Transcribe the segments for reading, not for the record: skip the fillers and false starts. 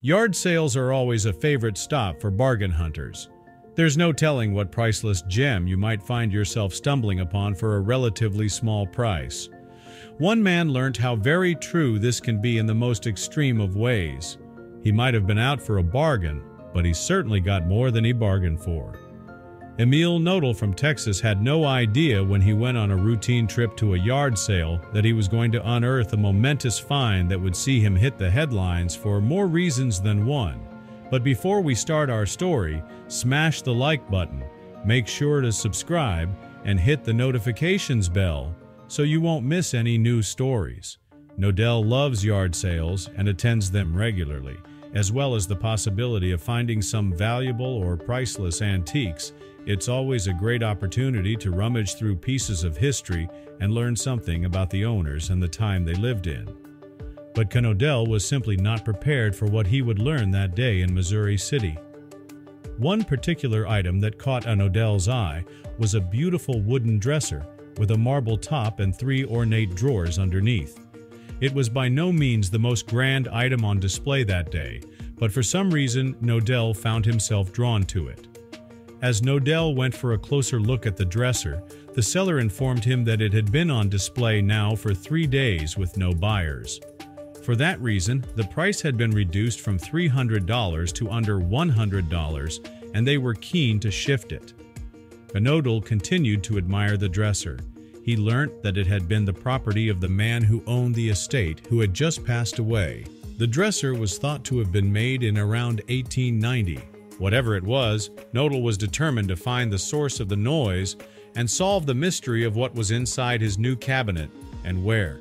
Yard sales are always a favorite stop for bargain hunters. There's no telling what priceless gem you might find yourself stumbling upon for a relatively small price. One man learned how very true this can be in the most extreme of ways. He might have been out for a bargain, but he certainly got more than he bargained for. Emil Nodal from Texas had no idea when he went on a routine trip to a yard sale that he was going to unearth a momentous find that would see him hit the headlines for more reasons than one. But before we start our story, smash the like button, make sure to subscribe, and hit the notifications bell so you won't miss any new stories. Nodal loves yard sales and attends them regularly, as well as the possibility of finding some valuable or priceless antiques. It's always a great opportunity to rummage through pieces of history and learn something about the owners and the time they lived in. But Nodal was simply not prepared for what he would learn that day in Missouri City. One particular item that caught Nodal's eye was a beautiful wooden dresser with a marble top and 3 ornate drawers underneath. It was by no means the most grand item on display that day, but for some reason Nodal found himself drawn to it. As Nodal went for a closer look at the dresser, the seller informed him that it had been on display now for 3 days with no buyers. For that reason, the price had been reduced from $300 to under $100, and they were keen to shift it. Nodal continued to admire the dresser. He learnt that it had been the property of the man who owned the estate, who had just passed away. The dresser was thought to have been made in around 1890. Whatever it was, Nodal was determined to find the source of the noise and solve the mystery of what was inside his new cabinet and where.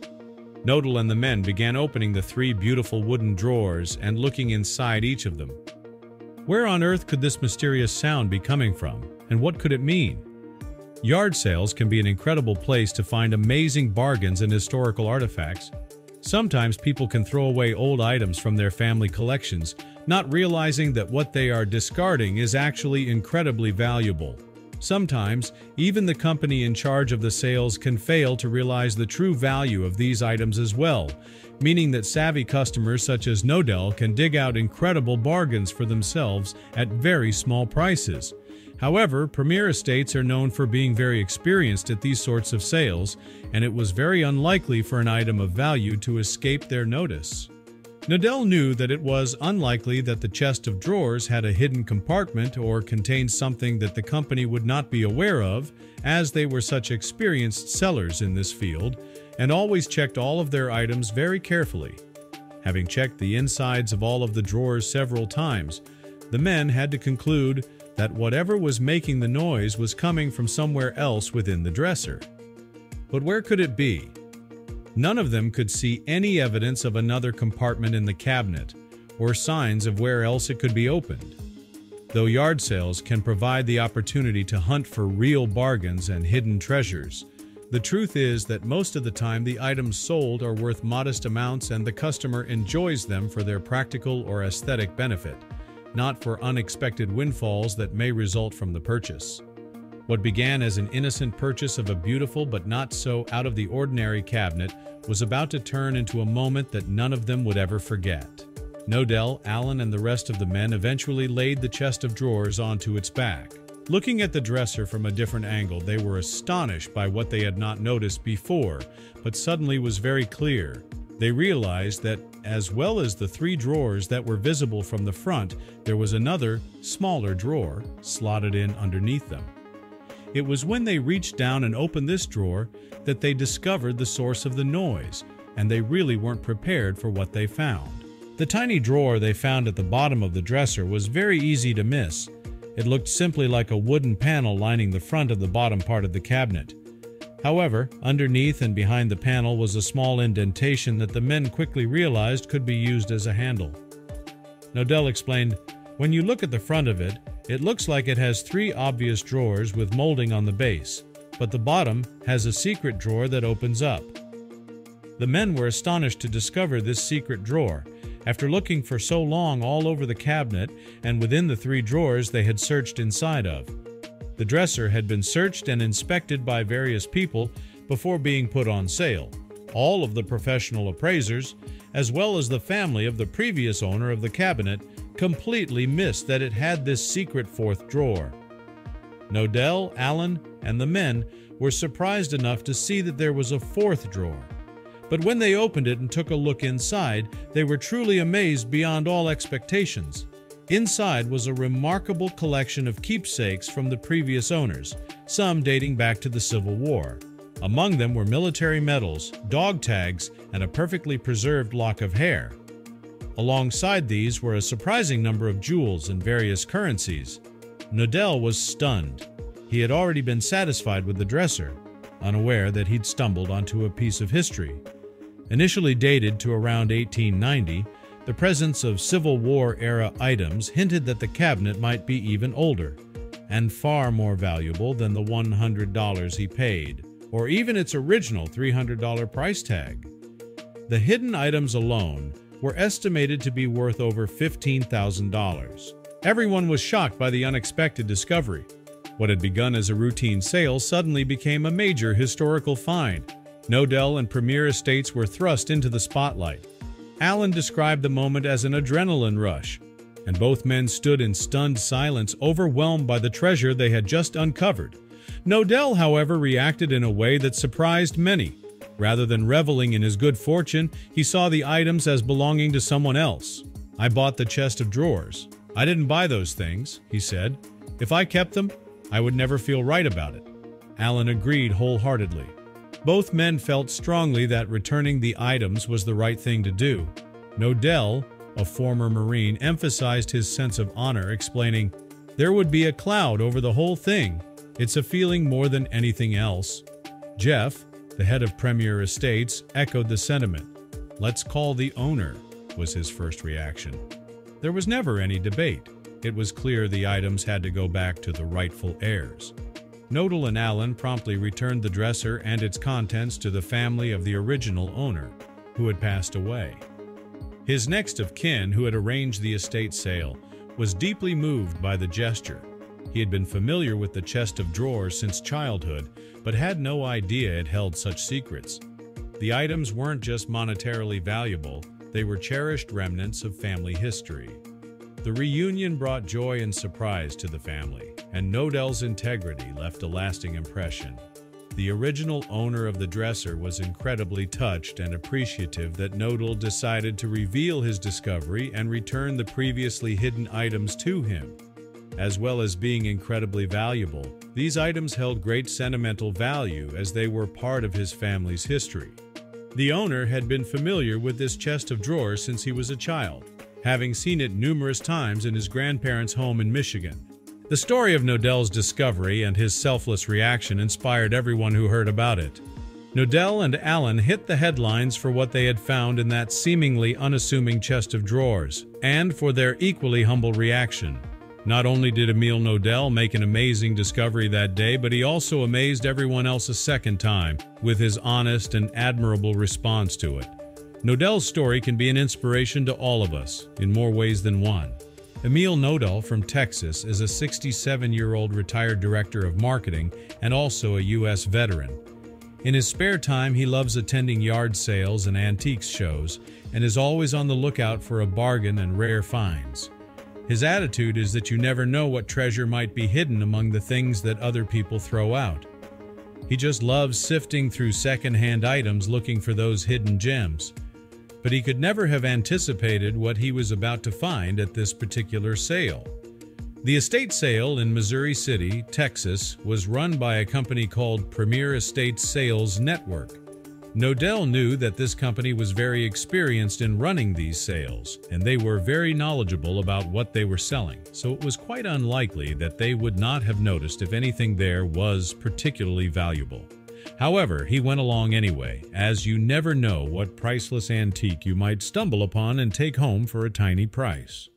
Nodal and the men began opening the 3 beautiful wooden drawers and looking inside each of them. Where on earth could this mysterious sound be coming from, and what could it mean? Yard sales can be an incredible place to find amazing bargains and historical artifacts. Sometimes people can throw away old items from their family collections, not realizing that what they are discarding is actually incredibly valuable. Sometimes, even the company in charge of the sales can fail to realize the true value of these items as well, meaning that savvy customers such as Nodal can dig out incredible bargains for themselves at very small prices. However, premier estates are known for being very experienced at these sorts of sales, and it was very unlikely for an item of value to escape their notice. Nodal knew that it was unlikely that the chest of drawers had a hidden compartment or contained something that the company would not be aware of, as they were such experienced sellers in this field, and always checked all of their items very carefully. Having checked the insides of all of the drawers several times, the men had to conclude that whatever was making the noise was coming from somewhere else within the dresser. But where could it be? None of them could see any evidence of another compartment in the cabinet, or signs of where else it could be opened. Though yard sales can provide the opportunity to hunt for real bargains and hidden treasures, the truth is that most of the time the items sold are worth modest amounts and the customer enjoys them for their practical or aesthetic benefit, not for unexpected windfalls that may result from the purchase. What began as an innocent purchase of a beautiful but not so out-of-the-ordinary cabinet was about to turn into a moment that none of them would ever forget. Nodal, Alan, and the rest of the men eventually laid the chest of drawers onto its back. Looking at the dresser from a different angle, they were astonished by what they had not noticed before, but suddenly was very clear. They realized that, as well as the 3 drawers that were visible from the front, there was another, smaller drawer slotted in underneath them. It was when they reached down and opened this drawer that they discovered the source of the noise, and they really weren't prepared for what they found. The tiny drawer they found at the bottom of the dresser was very easy to miss. It looked simply like a wooden panel lining the front of the bottom part of the cabinet. However, underneath and behind the panel was a small indentation that the men quickly realized could be used as a handle. Nodal explained, "When you look at the front of it, it looks like it has 3 obvious drawers with molding on the base, but the bottom has a secret drawer that opens up." The men were astonished to discover this secret drawer. After looking for so long all over the cabinet and within the 3 drawers they had searched inside of. The dresser had been searched and inspected by various people before being put on sale. All of the professional appraisers, as well as the family of the previous owner of the cabinet, completely missed that it had this secret fourth drawer. Nodell, Allen, and the men were surprised enough to see that there was a fourth drawer. But when they opened it and took a look inside, they were truly amazed beyond all expectations. Inside was a remarkable collection of keepsakes from the previous owners, some dating back to the Civil War. Among them were military medals, dog tags, and a perfectly preserved lock of hair. Alongside these were a surprising number of jewels and various currencies. Nodell was stunned. He had already been satisfied with the dresser, unaware that he'd stumbled onto a piece of history. Initially dated to around 1890, the presence of Civil War-era items hinted that the cabinet might be even older, and far more valuable than the $100 he paid, or even its original $300 price tag. The hidden items alone were estimated to be worth over $15,000. Everyone was shocked by the unexpected discovery. What had begun as a routine sale suddenly became a major historical find. Nodell and Premier Estates were thrust into the spotlight. Allen described the moment as an adrenaline rush, and both men stood in stunned silence, overwhelmed by the treasure they had just uncovered. Nodell, however, reacted in a way that surprised many. Rather than reveling in his good fortune, he saw the items as belonging to someone else. "I bought the chest of drawers. I didn't buy those things," he said. "If I kept them, I would never feel right about it." Allen agreed wholeheartedly. Both men felt strongly that returning the items was the right thing to do. Nodell, a former Marine, emphasized his sense of honor, explaining, "There would be a cloud over the whole thing. It's a feeling more than anything else." Jeff, the head of Premier Estates, echoed the sentiment. "Let's call the owner," was his first reaction. There was never any debate. It was clear the items had to go back to the rightful heirs. Nodell and Allen promptly returned the dresser and its contents to the family of the original owner, who had passed away. His next of kin, who had arranged the estate sale, was deeply moved by the gesture. He had been familiar with the chest of drawers since childhood, but had no idea it held such secrets. The items weren't just monetarily valuable, they were cherished remnants of family history. The reunion brought joy and surprise to the family, and Nodell's integrity left a lasting impression. The original owner of the dresser was incredibly touched and appreciative that Nodell decided to reveal his discovery and return the previously hidden items to him. As well as being incredibly valuable, these items held great sentimental value as they were part of his family's history. The owner had been familiar with this chest of drawers since he was a child, having seen it numerous times in his grandparents' home in Michigan. The story of Nodell's discovery and his selfless reaction inspired everyone who heard about it. Nodell and Allen hit the headlines for what they had found in that seemingly unassuming chest of drawers, and for their equally humble reaction. Not only did Emil Nodell make an amazing discovery that day, but he also amazed everyone else a second time with his honest and admirable response to it. Nodell's story can be an inspiration to all of us, in more ways than one. Emil Nodell from Texas is a 67-year-old retired director of marketing and also a U.S. veteran. In his spare time, he loves attending yard sales and antiques shows and is always on the lookout for a bargain and rare finds. His attitude is that you never know what treasure might be hidden among the things that other people throw out. He just loves sifting through second-hand items looking for those hidden gems. But he could never have anticipated what he was about to find at this particular sale. The estate sale in Missouri City, Texas, was run by a company called Premier Estates Sales Network. Nodell knew that this company was very experienced in running these sales, and they were very knowledgeable about what they were selling, so it was quite unlikely that they would not have noticed if anything there was particularly valuable. However, he went along anyway, as you never know what priceless antique you might stumble upon and take home for a tiny price.